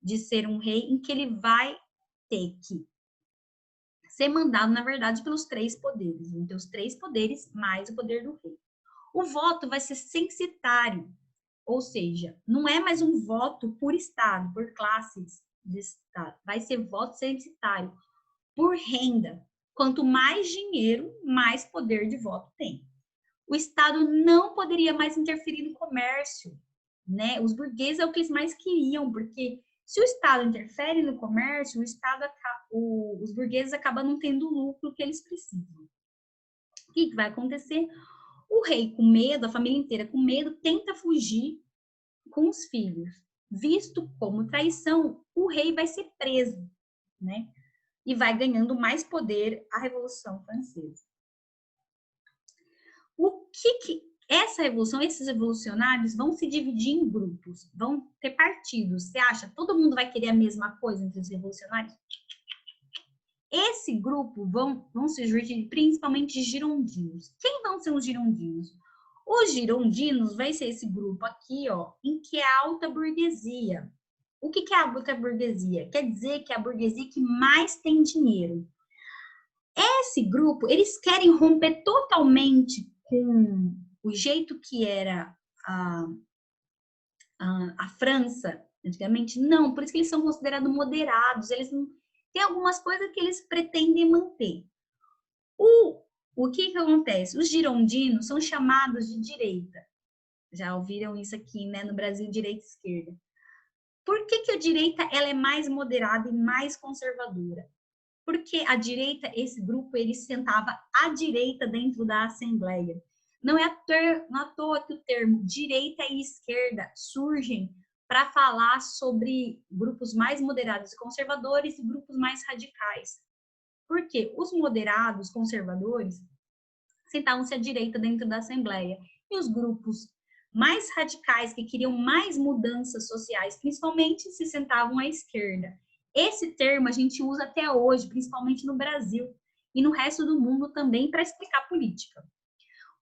de ser um rei em que ele vai ter que ser mandado, na verdade, pelos 3 poderes. Vão ter os 3 poderes mais o poder do rei. O voto vai ser censitário, ou seja, não é mais um voto por estado, por classes de estado. Vai ser voto censitário por renda. Quanto mais dinheiro, mais poder de voto tem. O Estado não poderia mais interferir no comércio, né? Os burgueses é o que eles mais queriam, porque se o Estado interfere no comércio, os burgueses acabam não tendo o lucro que eles precisam. O que vai acontecer? O rei, com medo, a família inteira com medo, tenta fugir com os filhos. Visto como traição, o rei vai ser preso, né? E vai ganhando mais poder a Revolução Francesa. O que essa revolução, esses revolucionários vão se dividir em grupos, vão ter partidos. Você acha que todo mundo vai querer a mesma coisa entre os revolucionários? Esse grupo vão surgir principalmente de girondinos. Quem vão ser os girondinos? Os girondinos vai ser esse grupo aqui, ó, em que é a alta burguesia. O que é a alta burguesia? Quer dizer que é a burguesia que mais tem dinheiro. Esse grupo, eles querem romper totalmente com o jeito que era a França antigamente. Não, por isso que eles são considerados moderados. Eles não tem algumas coisas que eles pretendem manter. O que acontece? Os girondinos são chamados de direita. Já ouviram isso aqui, né? No Brasil, direita e esquerda. Por que a direita ela é mais moderada e mais conservadora? Porque a direita, esse grupo, ele sentava à direita dentro da Assembleia. Não é à toa que o termo direita e esquerda surgem para falar sobre grupos mais moderados e conservadores e grupos mais radicais. Porque os moderados, conservadores, sentavam-se à direita dentro da Assembleia. E os grupos mais radicais, que queriam mais mudanças sociais, principalmente, se sentavam à esquerda. Esse termo a gente usa até hoje, principalmente no Brasil e no resto do mundo também, para explicar política.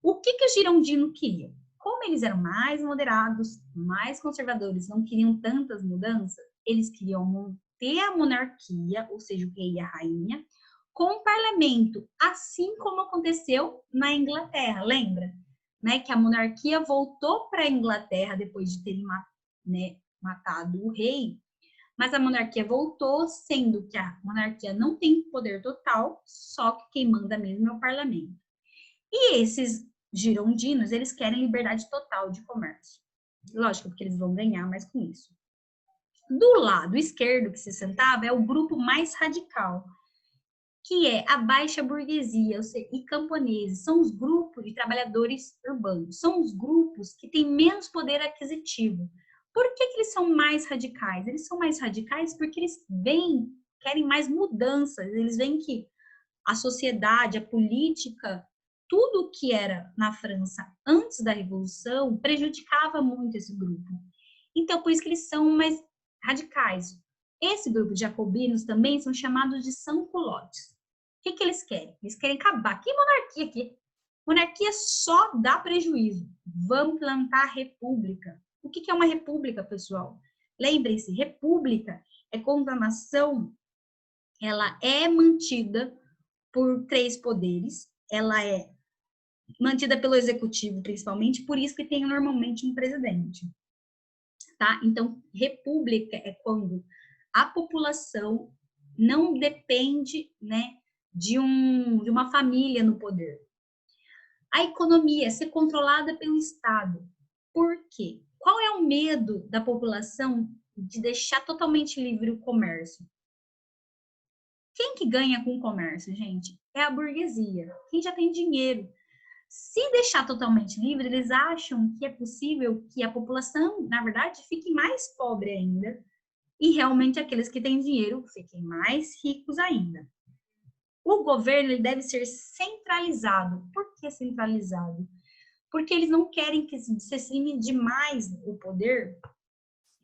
O que os girondinos queriam? Como eles eram mais moderados, mais conservadores, não queriam tantas mudanças, eles queriam manter a monarquia, ou seja, o rei e a rainha, com o parlamento, assim como aconteceu na Inglaterra, lembra? Né, que a monarquia voltou para a Inglaterra depois de terem matado o rei, Mas a monarquia voltou, sendo que a monarquia não tem poder total, só que quem manda mesmo é o parlamento. E esses girondinos, eles querem liberdade total de comércio. Lógico, porque eles vão ganhar mais com isso. Do lado esquerdo que se sentava é o grupo mais radical, que é a baixa burguesia e camponeses. São os grupos de trabalhadores urbanos. São os grupos que têm menos poder aquisitivo. Por que eles são mais radicais? Eles são mais radicais porque eles querem mais mudanças. Eles veem que a sociedade, a política, tudo que era na França antes da Revolução prejudicava muito esse grupo. Então, por isso que eles são mais radicais. Esse grupo de jacobinos também são chamados de sans-culottes. O que eles querem? Eles querem acabar. Que monarquia aqui? Monarquia só dá prejuízo. Vamos plantar a república. O que é uma república, pessoal? Lembrem-se, república é quando a nação ela é mantida por 3 poderes, ela é mantida pelo executivo, principalmente, por isso que tem normalmente um presidente, tá? Então, república é quando a população não depende, né, de uma família no poder. A economia é ser controlada pelo Estado. Por quê? Qual é o medo da população de deixar totalmente livre o comércio? Quem que ganha com o comércio, gente? É a burguesia. Quem já tem dinheiro. Se deixar totalmente livre, eles acham que é possível que a população, na verdade, fique mais pobre ainda. E realmente aqueles que têm dinheiro fiquem mais ricos ainda. O governo ele deve ser centralizado. Por que centralizado? Porque eles não querem que se dissemine demais o poder,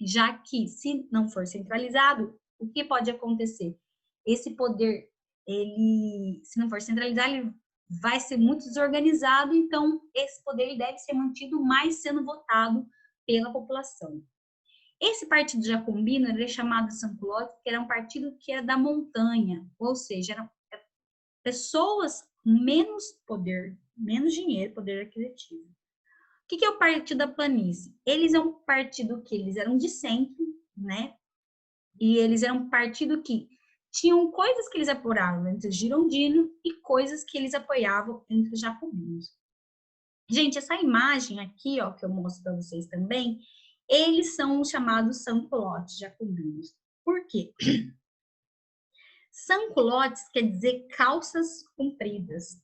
já que se não for centralizado, o que pode acontecer? Esse poder, ele, se não for centralizado, ele vai ser muito desorganizado, então esse poder ele deve ser mantido mais sendo votado pela população. Esse partido jacobino ele é chamado de sans-culottes, porque era um partido que era da montanha, ou seja, eram pessoas com menos poder, menos dinheiro, poder aquisitivo. O que é o Partido da Planície? Eles é um partido que eles eram de centro, né? E eles eram um partido que tinham coisas que eles apoiavam entre os girondinos e coisas que eles apoiavam entre os jacobinos. Gente, essa imagem aqui, ó, que eu mostro para vocês também, eles são os chamados sans-culottes jacobinos. Por quê? Sans-culottes quer dizer calças compridas.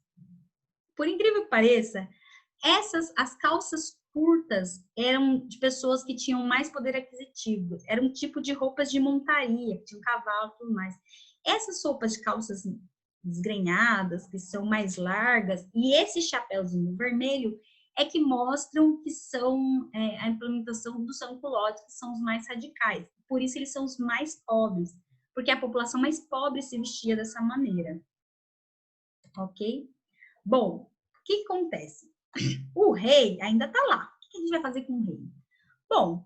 Por incrível que pareça, as calças curtas eram de pessoas que tinham mais poder aquisitivo. Era um tipo de roupas de montaria, que tinha um cavalo e tudo mais. Essas roupas de calças desgrenhadas, que são mais largas, e esse chapéuzinho vermelho é que mostram que são a implementação do sans-culottes, que são os mais radicais. Por isso eles são os mais pobres, porque a população mais pobre se vestia dessa maneira. Ok? Bom, o que acontece? O rei ainda está lá. O que a gente vai fazer com o rei? Bom,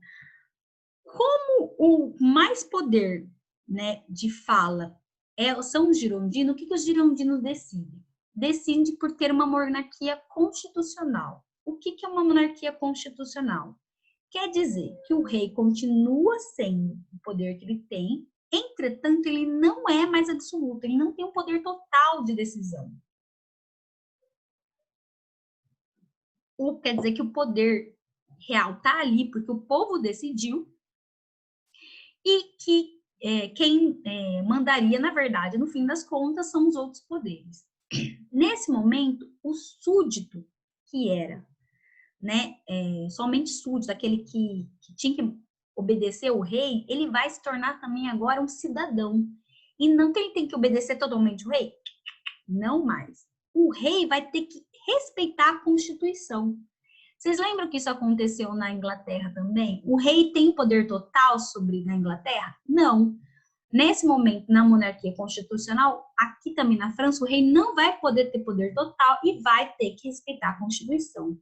como o mais poder, né, de fala são os girondinos, o que os girondinos decidem? Decidem por ter uma monarquia constitucional. O que é uma monarquia constitucional? Quer dizer que o rei continua sendo o poder que ele tem, entretanto, ele não é mais absoluto, ele não tem um poder total de decisão. Quer dizer que o poder real está ali porque o povo decidiu e que quem mandaria, na verdade, no fim das contas, são os outros poderes. Nesse momento, o súdito, que era somente súdito, aquele que tinha que obedecer o rei, ele vai se tornar também agora um cidadão. E não que ele tem que obedecer totalmente o rei, não mais. O rei vai ter que respeitar a Constituição. Vocês lembram que isso aconteceu na Inglaterra também? O rei tem poder total na Inglaterra? Não. Nesse momento, na monarquia constitucional, aqui também na França, o rei não vai poder ter poder total e vai ter que respeitar a Constituição.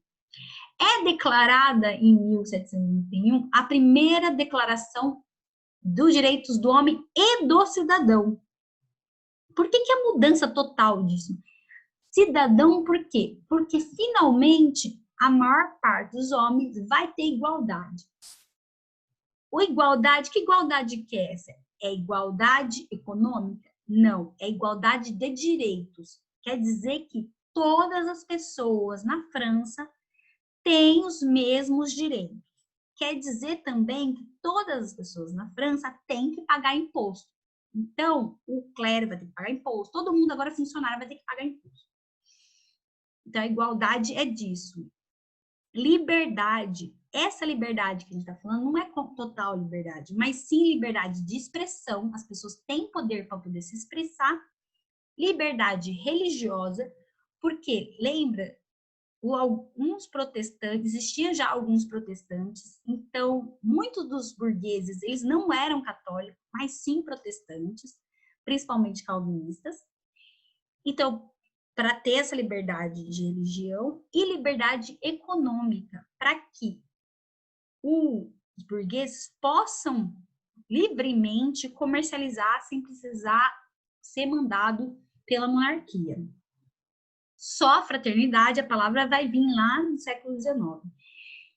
É declarada em 1791 a primeira declaração dos direitos do homem e do cidadão. Por que a mudança total disso? Cidadão, por quê? Porque finalmente a maior parte dos homens vai ter igualdade. O igualdade, que igualdade que é essa? É igualdade econômica? Não, é igualdade de direitos. Quer dizer que todas as pessoas na França têm os mesmos direitos. Quer dizer também que todas as pessoas na França têm que pagar imposto. Então, o clero vai ter que pagar imposto, todo mundo agora funcionário vai ter que pagar imposto. Então, a igualdade é disso. Liberdade, essa liberdade que a gente está falando não é total liberdade, mas sim liberdade de expressão, as pessoas têm poder para poder se expressar, liberdade religiosa, porque, lembra, alguns protestantes, existiam já alguns protestantes, então, muitos dos burgueses, eles não eram católicos, mas sim protestantes, principalmente calvinistas. Então, para ter essa liberdade de religião e liberdade econômica, para que os burgueses possam livremente comercializar sem precisar ser mandado pela monarquia. Só a fraternidade, a palavra vai vir lá no século XIX.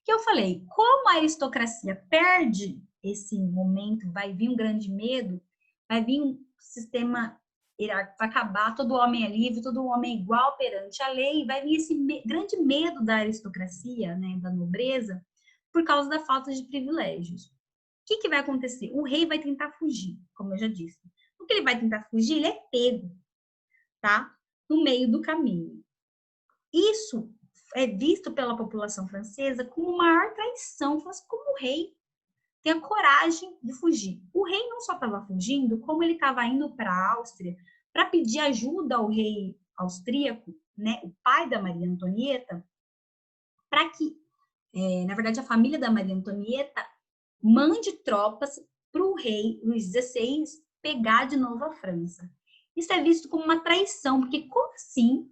Que eu falei, como a aristocracia perde esse momento, vai vir um grande medo, vai vir um sistema hierárquico, vai acabar, todo homem é livre, todo homem é igual perante a lei, vai vir esse grande medo da aristocracia, né, da nobreza, por causa da falta de privilégios. O que vai acontecer? O rei vai tentar fugir, como eu já disse. O que ele vai tentar fugir, ele é pego, tá? No meio do caminho. Isso é visto pela população francesa como maior traição, como o rei tem a coragem de fugir. O rei não só estava fugindo, como ele estava indo para a Áustria para pedir ajuda ao rei austríaco, né, o pai da Maria Antonieta, para que, na verdade, a família da Maria Antonieta mande tropas para o rei Luís XVI pegar de novo a França. Isso é visto como uma traição, porque como assim,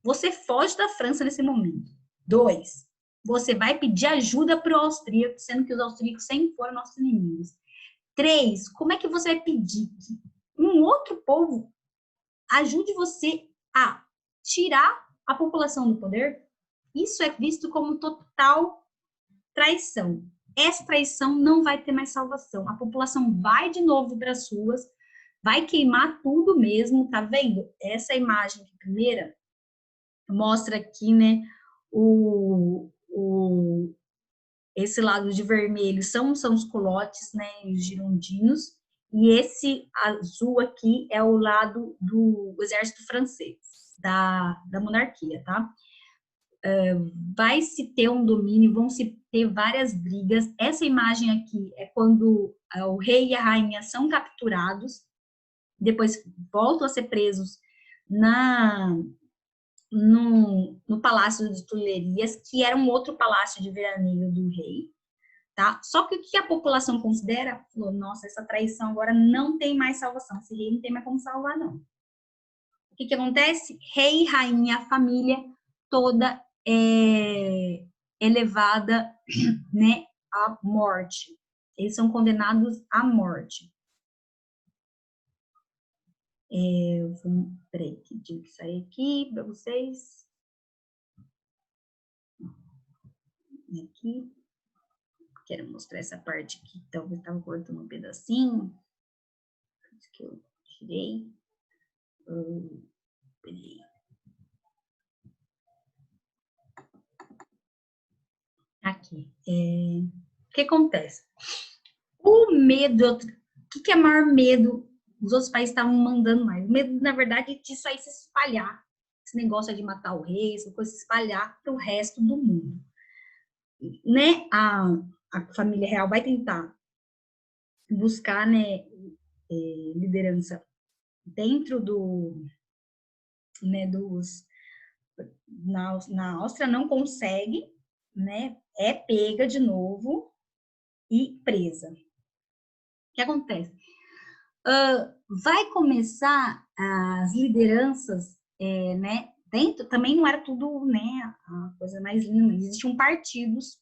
você foge da França nesse momento. 2, você vai pedir ajuda para o austríaco, sendo que os austríacos sempre foram nossos inimigos. 3, como é que você vai pedir que um outro povo ajude você a tirar a população do poder? Isso é visto como total traição. Essa traição não vai ter mais salvação. A população vai de novo para as ruas, vai queimar tudo mesmo, tá vendo? Essa imagem aqui, primeira, mostra aqui, né, esse lado de vermelho são os colotes, né, os girondinos, e esse azul aqui é o lado do exército francês, da monarquia, tá? Vai se ter um domínio, vão se ter várias brigas. Essa imagem aqui é quando o rei e a rainha são capturados, depois voltam a ser presos no Palácio de Tulherias, que era um outro palácio de veraneio do rei, tá? Só que o que a população considera? Falou, nossa, essa traição agora não tem mais salvação, esse rei não tem mais como salvar, não. O que acontece? Rei, rainha, família toda elevada, né, à morte. Eles são condenados à morte. Peraí, que tinha que sair aqui para vocês. Aqui. Quero mostrar essa parte aqui, talvez estava cortando um pedacinho. Isso que eu tirei. Peraí. Aqui. O que acontece? O medo, o que é maior medo? Os outros países estavam mandando mais. O medo, na verdade, disso aí se espalhar. Esse negócio de matar o rei, essa coisa se espalhar para o resto do mundo. Né? A família real vai tentar buscar, né, liderança dentro né, na Áustria, não consegue, né, é pega de novo e presa. O que acontece? Vai começar as lideranças, né, dentro, também não era tudo, né, a coisa mais linda, existiam partidos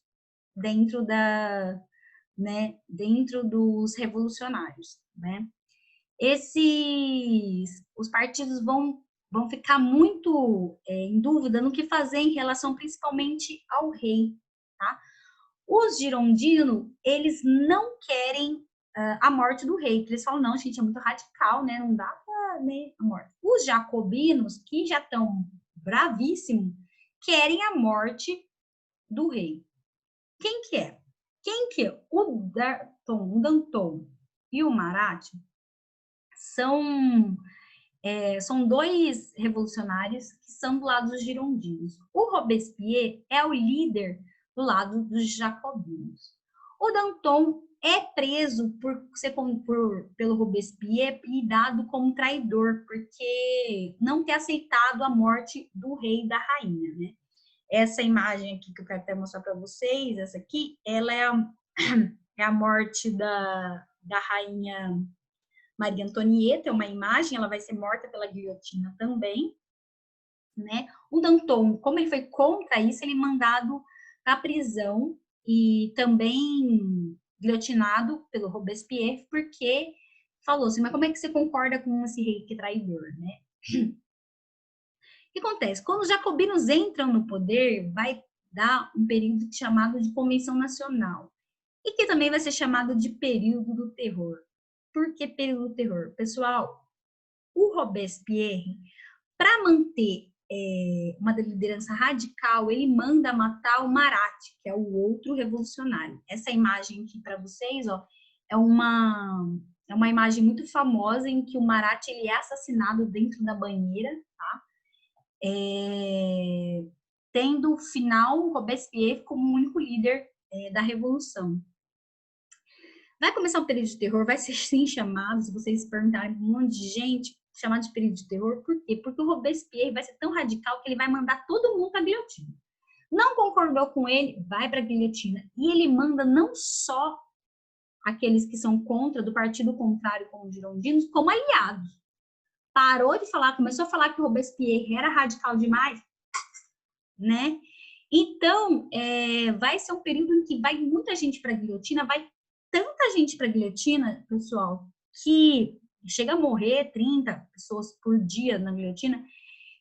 dentro né, dentro dos revolucionários, né? Os partidos vão ficar muito em dúvida no que fazer em relação principalmente ao rei, tá? Os girondinos, eles não querem a morte do rei. Eles falam, não, gente, é muito radical, né? Não dá para, né, a morte. Os jacobinos, que já estão bravíssimos, querem a morte do rei. Quem que é? Quem que é? O Danton e o Marat são dois revolucionários que são do lado dos girondinos. O Robespierre é o líder do lado dos jacobinos. O Danton é preso pelo Robespierre e dado como traidor, porque não ter aceitado a morte do rei e da rainha, né? Essa imagem aqui que eu quero até mostrar para vocês, essa aqui, ela é a morte da rainha Maria Antonieta, é uma imagem, ela vai ser morta pela guilhotina também, né? O Danton, como ele foi contra isso, ele é mandado para a prisão e também guilhotinado pelo Robespierre, porque falou assim, mas como é que você concorda com esse rei que é traidor, né? O que acontece? Quando os jacobinos entram no poder, vai dar um período chamado de Convenção Nacional, e que também vai ser chamado de período do terror. Por que período do terror? Pessoal, o Robespierre, para manter uma liderança radical, ele manda matar o Marat, que é o outro revolucionário. Essa imagem aqui para vocês, ó, é uma imagem muito famosa em que o Marat ele é assassinado dentro da banheira, tá? Tendo o final Robespierre como o único líder da revolução. Vai começar um período de terror, vai ser sim chamado, se vocês perguntarem um monte de gente, chamado de período de terror, por quê? Porque o Robespierre vai ser tão radical que ele vai mandar todo mundo para a guilhotina. Não concordou com ele, vai para a guilhotina. E ele manda não só aqueles que são contra, do partido contrário, como os girondinos, como aliados. Parou de falar, começou a falar que o Robespierre era radical demais, né? Então, vai ser um período em que vai muita gente para a guilhotina, vai tanta gente para a guilhotina, pessoal, que chega a morrer 30 pessoas por dia na guilhotina,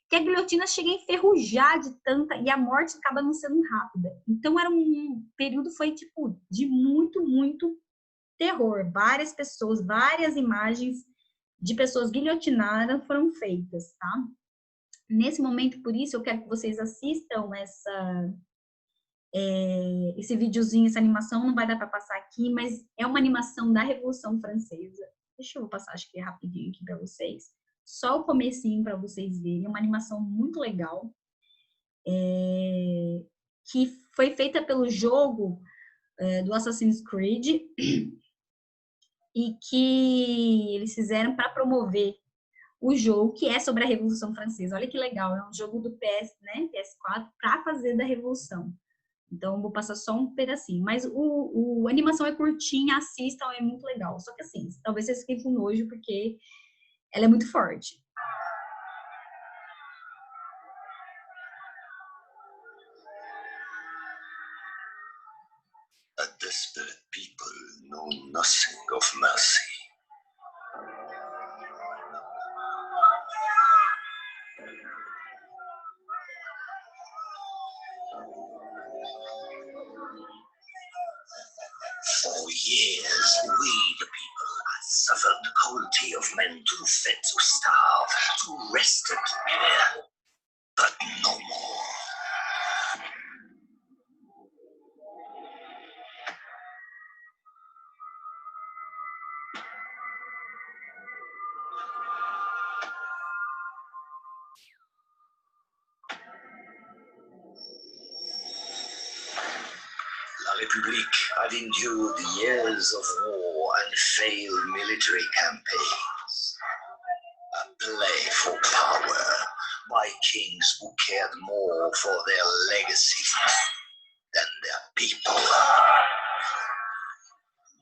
que a guilhotina chega a enferrujar de tanta, e a morte acaba não sendo rápida. Então, era um período, foi tipo, de muito, muito terror. Várias pessoas, várias imagens de pessoas guilhotinadas foram feitas, tá? Nesse momento, por isso, eu quero que vocês assistam esse videozinho, essa animação, não vai dar para passar aqui, mas é uma animação da Revolução Francesa. Deixa eu passar, acho que é rapidinho aqui para vocês. Só o comecinho para vocês verem, uma animação muito legal, que foi feita pelo jogo do Assassin's Creed e que eles fizeram para promover o jogo, que é sobre a Revolução Francesa. Olha que legal, é um jogo do né, PS4, para fazer da Revolução. Então, vou passar só um pedacinho. Mas a animação é curtinha, assistam, é muito legal. Só que assim, talvez vocês fiquem com nojo, porque ela é muito forte. A desperate people know nothing of mercy. For years, we, the people, suffered the cruelty of men too fed to starve, too rested to care, but no more. La République had endured years of war and failed military campaigns. A play for power by kings who cared more for their legacy than their people.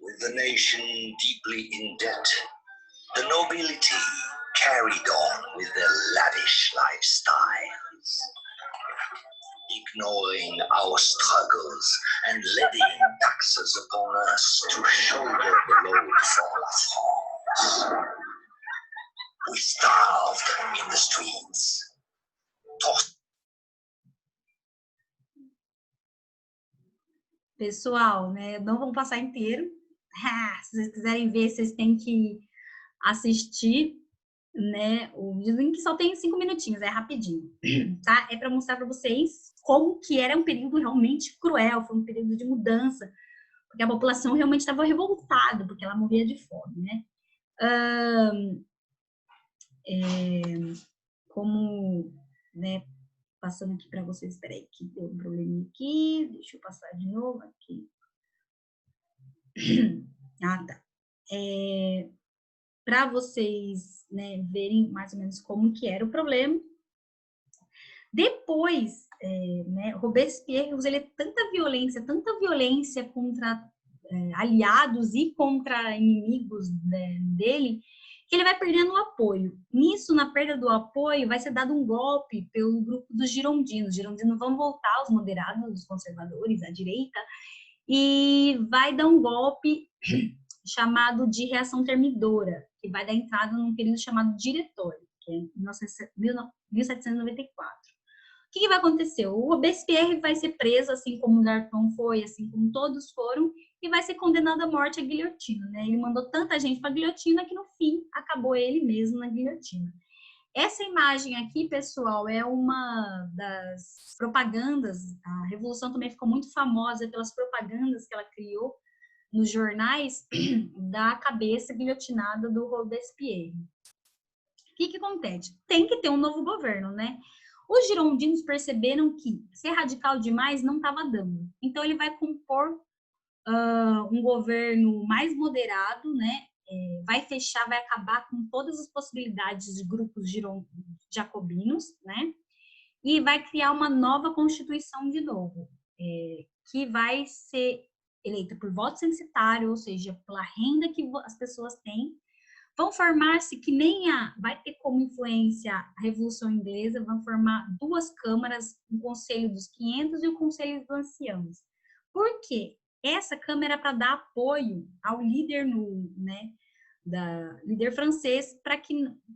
With the nation deeply in debt, the nobility carried on with their lavish lifestyles, ignoring our struggles and levying taxes upon us to shoulder the load for La France. We starved in the streets. Pessoal, né, não vão passar inteiro. Se vocês quiserem ver, vocês têm que assistir, né? Dizem que só tem 5 minutinhos, é rapidinho, tá? É para mostrar para vocês como que era um período realmente cruel, foi um período de mudança, porque a população realmente estava revoltada, porque ela morria de fome, né? Como, né? Passando aqui para vocês, espera aí, que deu um probleminha aqui, deixa eu passar de novo aqui. Ah, tá. Para vocês, né, verem mais ou menos como que era o problema. Depois, né, Robespierre usa tanta violência contra aliados e contra inimigos, né, dele, que ele vai perdendo o apoio. Nisso, na perda do apoio, vai ser dado um golpe pelo grupo dos girondinos. Os girondinos vão voltar, os moderados, os conservadores, a direita, e vai dar um golpe chamado de reação termidora, que vai dar entrada num período chamado diretório, que é 1794. O que vai acontecer? O Robespierre vai ser preso, assim como o Danton foi, assim como todos foram, e vai ser condenado à morte à guilhotina, né? Ele mandou tanta gente para a guilhotina que, no fim, acabou ele mesmo na guilhotina. Essa imagem aqui, pessoal, é uma das propagandas. A Revolução também ficou muito famosa pelas propagandas que ela criou nos jornais da cabeça guilhotinada do Robespierre. O que acontece? Tem que ter um novo governo, né? Os girondinos perceberam que ser radical demais não estava dando. Então, ele vai compor um governo mais moderado, né? Vai fechar, vai acabar com todas as possibilidades de grupos jacobinos, né? E vai criar uma nova constituição de novo, que vai ser eleita por voto censitário, ou seja, pela renda que as pessoas têm. Vão formar-se que nem vai ter como influência a Revolução Inglesa, vão formar 2 câmaras, o Conselho dos 500 e o Conselho dos Anciãos. Por quê? Essa câmara é para dar apoio ao líder, líder francês, para que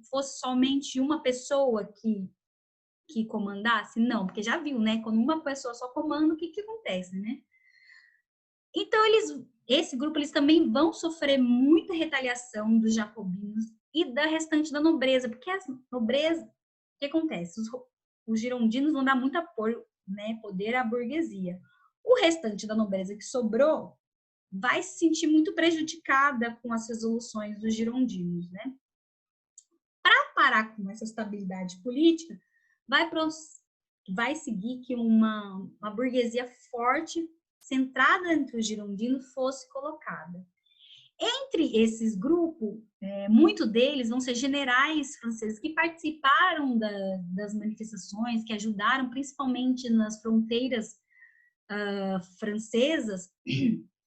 fosse somente uma pessoa que comandasse? Não, porque já viu, né? Quando uma pessoa só comanda, o que acontece, né? Então, esse grupo, eles também vão sofrer muita retaliação dos jacobinos e da restante da nobreza, porque a nobreza, o que acontece? Os girondinos vão dar muito apoio, né, poder à burguesia. O restante da nobreza que sobrou vai se sentir muito prejudicada com as resoluções dos girondinos, né? Para parar com essa estabilidade política, vai seguir que uma burguesia forte, centrada entre os girondinos, fosse colocada. Entre esses grupos, muitos deles vão ser generais franceses que participaram das manifestações, que ajudaram principalmente nas fronteiras francesas.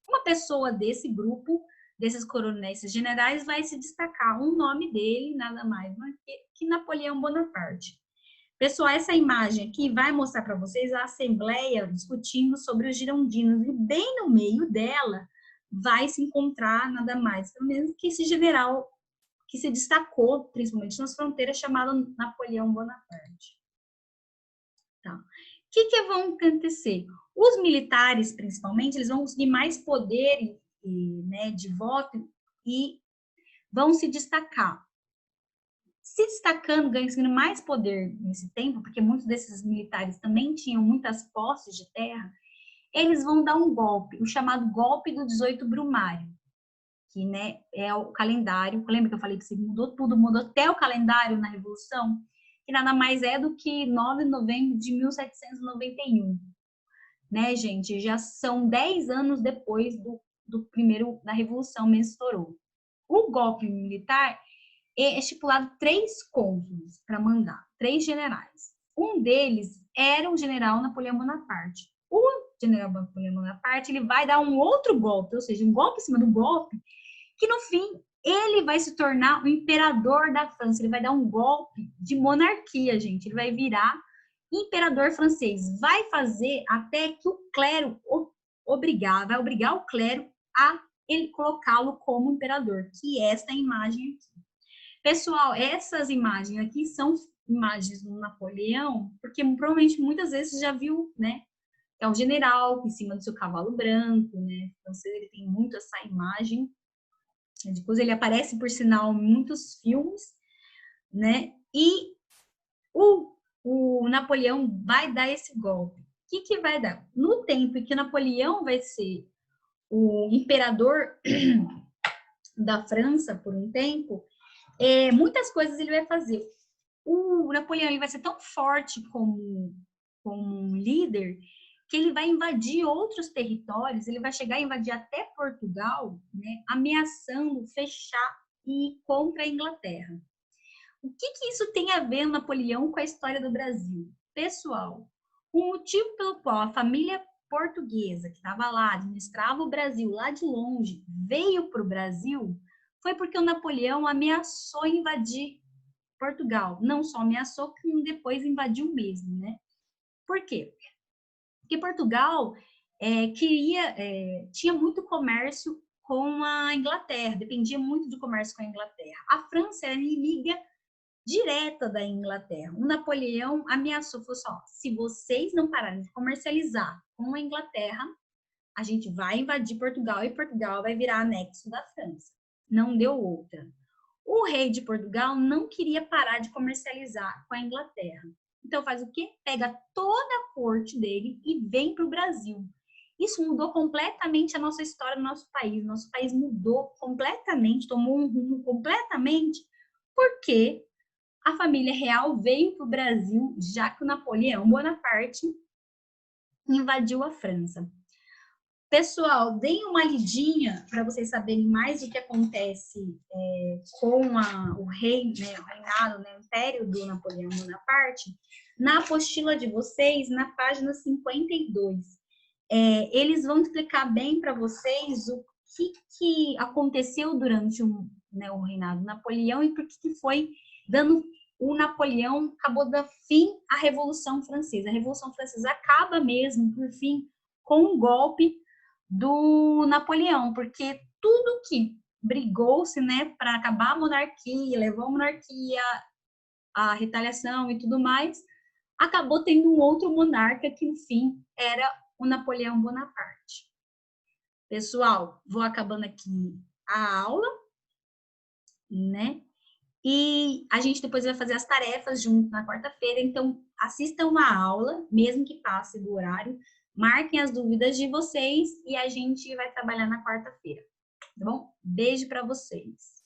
Uma pessoa desse grupo, desses coronéis, esses generais, vai se destacar. Um nome dele, nada mais que Napoleão Bonaparte. Pessoal, essa imagem aqui vai mostrar para vocês a Assembleia discutindo sobre os girondinos, e bem no meio dela vai se encontrar nada mais, pelo menos que esse general que se destacou, principalmente nas fronteiras, chamado Napoleão Bonaparte. Tá. O que vão acontecer? Os militares, principalmente, eles vão conseguir mais poder né, de voto e vão se destacar. Se destacando, ganhando mais poder nesse tempo, porque muitos desses militares também tinham muitas posses de terra, eles vão dar um golpe, o chamado golpe do 18 Brumário, que, né, é o calendário. Lembra que eu falei que mudou tudo, mudou até o calendário na Revolução, que nada mais é do que 9 de novembro de 1791. Né, gente? Já são 10 anos depois do primeiro, da Revolução mesmo estourou. O golpe militar é estipulado 3 cônsules para mandar, 3 generais. Um deles era o general Napoleão Bonaparte. O general Napoleão Bonaparte, ele vai dar um outro golpe, ou seja, um golpe em cima do golpe, que no fim ele vai se tornar o imperador da França. Ele vai dar um golpe de monarquia, gente. Ele vai virar imperador francês. Vai fazer até que o clero vai obrigar o clero a ele colocá-lo como imperador, que é esta imagem aqui. Pessoal, essas imagens aqui são imagens do Napoleão, porque provavelmente muitas vezes você já viu, né, é o general em cima do seu cavalo branco, né? Então, ele tem muito essa imagem. Depois ele aparece, por sinal, em muitos filmes, né? E o Napoleão vai dar esse golpe. O que vai dar? No tempo em que Napoleão vai ser o imperador da França por um tempo, muitas coisas ele vai fazer. O Napoleão ele vai ser tão forte como um líder que ele vai invadir outros territórios, ele vai chegar a invadir até Portugal, né, ameaçando fechar e ir contra a Inglaterra. O que isso tem a ver, Napoleão, com a história do Brasil? Pessoal, o motivo pelo qual a família portuguesa, que estava lá, administrava o Brasil lá de longe, veio para o Brasil, foi porque o Napoleão ameaçou invadir Portugal. Não só ameaçou, como depois invadiu mesmo, né? Por quê? Porque Portugal tinha muito comércio com a Inglaterra, dependia muito do comércio com a Inglaterra. A França era inimiga direta da Inglaterra. O Napoleão ameaçou, falou assim, se vocês não pararem de comercializar com a Inglaterra, a gente vai invadir Portugal e Portugal vai virar anexo da França. Não deu outra. O rei de Portugal não queria parar de comercializar com a Inglaterra. Então faz o quê? Pega toda a corte dele e vem para o Brasil. Isso mudou completamente a nossa história no nosso país. Nosso país mudou completamente, tomou um rumo completamente, porque a família real veio para o Brasil, já que o Napoleão Bonaparte invadiu a França. Pessoal, deem uma lidinha para vocês saberem mais o que acontece com o rei, né, o reinado, né, o império do Napoleão Bonaparte, na apostila de vocês, na página 52. Eles vão explicar bem para vocês o que aconteceu durante o reinado do Napoleão e por que foi dando o Napoleão acabou dando fim à Revolução Francesa. A Revolução Francesa acaba mesmo, por fim, com um golpe do Napoleão, porque tudo que brigou-se, né, para acabar a monarquia, levou a monarquia à retaliação e tudo mais, acabou tendo um outro monarca que, enfim, era o Napoleão Bonaparte. Pessoal, vou acabando aqui a aula, né? E a gente depois vai fazer as tarefas junto na quarta-feira, então assistam a aula, mesmo que passe do horário, marquem as dúvidas de vocês e a gente vai trabalhar na quarta-feira, tá bom? Beijo para vocês.